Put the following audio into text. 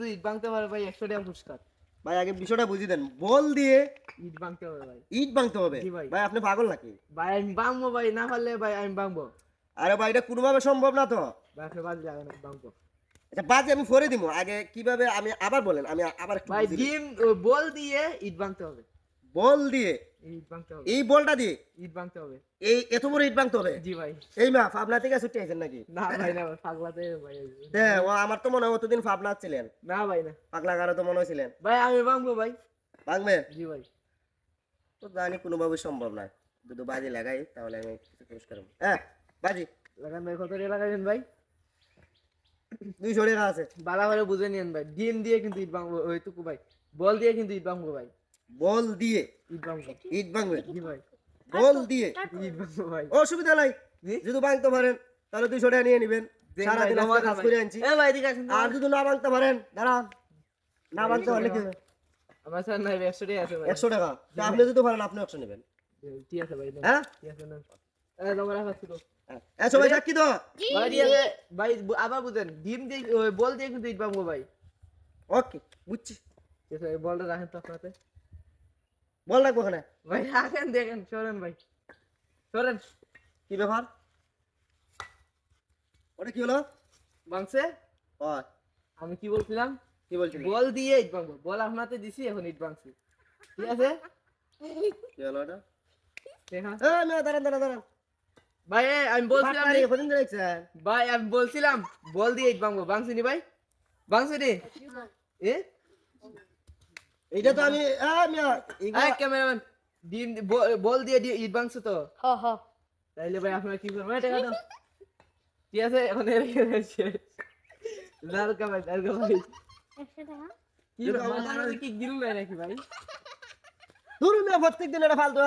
তুই ইট ভাঙতে পারে ভাই 100 টাকা পুরস্কার। ভাই আগে বিষয়টা বুঝিয়ে দেন, বল দিয়ে ইট ভাঙতে হবে ভাই। ইট ভাঙতে হবে? জি ভাই। ভাই আপনি পাগল নাকি? ভাই আমি ভাঙবো ভাই, না পারলে ভাই আমি ভাঙবো। আরে ভাই এটা কোনোভাবে সম্ভব না তো। ভাই আপনি বাদ যাবেন, ভাঙবো। আচ্ছা বাজে আমি ফরে দিব, আগে কিভাবে আমি আবার বলেন, আমি আবার একটু ভাই বুঝিয়ে দিই। ডিম বল দিয়ে ইট ভাঙতে হবে। বল দিয়ে, ইট ভাঙতে হবে। এই বলটা দিয়ে ইট ভাঙতে হবে। এই এত বড় ইট ভাঙতে হবে? জি ভাই। এই মা পাবনা থেকে ছুটে আইছেন নাকি? না ভাই না ভাই, পাগলাতে ভাই। হ্যাঁ ও আমার তো মনে হয় অতদিন পাবনা ছিলেন, না ভাই না পাগলা গারো তো মনে হয়েছিলেন। ভাই, আমি ভাঙবো ভাই। ভাঙবেন? জি ভাই। তো জানি কোনোভাবে সম্ভব না, যদি বাজি লাগাই তাহলে আমি কিছু পুরস্কার পাবো। হ্যাঁ বাজি লাগান ভাই, কত টাকা লাগাবেন ভাই? 200 টাকা আছে। বালা করে বুঝে নিয়েন ভাই, ডিম দিয়ে কিন্তু ইট ভাঙবো ওইটুকু ভাই। বল দিয়ে কিন্তু ইট ভাঙবো ভাই। বল দিয়ে ইট ভাঙবো। ইট ভাঙবেন? জি ভাই। বল দিয়ে ইট ভাঙবো ভাই। অসুবিধা নাই, জি? যদি ভাঙতে পারেন তাহলে 200 টাকা নিয়ে নেবেন। দেন ভাই, সারাদিন জমা আজকে কাজ ভাই। করে আনছি। এ ভাই এদিকে আসেন তো। আর যদি না ভাঙতে পারেন দাঁড়ান, না ভাঙতে পারলে কি হবে? আমার স্যার নাই, 100 টাকা আছে ভাই। 100 টাকা। তা আপনি যদি পারেন আপনি 100 নেবেন। ঠিক আছে ভাই, হ্যাঁ ঠিক আছে না। জমা রাখা ছিল। হ্যাঁ। সবাই সাক্ষী তো? ভাই ঠিক আছে ভাই, আবার বুঝেন, ডিম দিয়ে বল দিয়ে কিন্তু ইট ভাঙবো ভাই। ওকে বুঝছি। ঠিক আছে, বলটা রাখেন তো আপনাতে। বল রাখবো ওখানে। ভাই রাখেন, দেখেন, সরেন ভাই, সরেন। কি ব্যাপার? ওটা কি হলো? ভাঙছে? ও আমি কি বলছিলাম? কি বলছিলি? বল দিয়ে ইট ভাঙবো, বল আপনাতে দিছি, এখন ইট ভাঙছি। ঠিক আছে? কি হলো ওটা? দেখা। না দাঁড়ান দাঁড়ান দাঁড়ান। ভাই আমি বলছিলাম বাটপারি কদিন ধরে দেখছেন? ভাই আমি বলছিলাম বল দিয়ে ইট ভাঙবো, ভাঙছি নি ভাই? ভাঙছি নি? এ এইটা তো আমি মিয়া এই ক্যামেরাম্যান, ডিম বল দিয়ে ইট ভাঙছো তো? হ হ তাইলে ভাই আপনারা কি করবেন? টাকা দাও। ঠিক আছে, এখন রেখে দিয়েছে। লালকা ভাই, লালকা ভাই। 100 টাকা কি ব্যাপার? মাথার মধ্যে কি গিলু নাই নাকি ভাই? ধরুন মিয়া প্রত্যেকদিন এটা ফালতু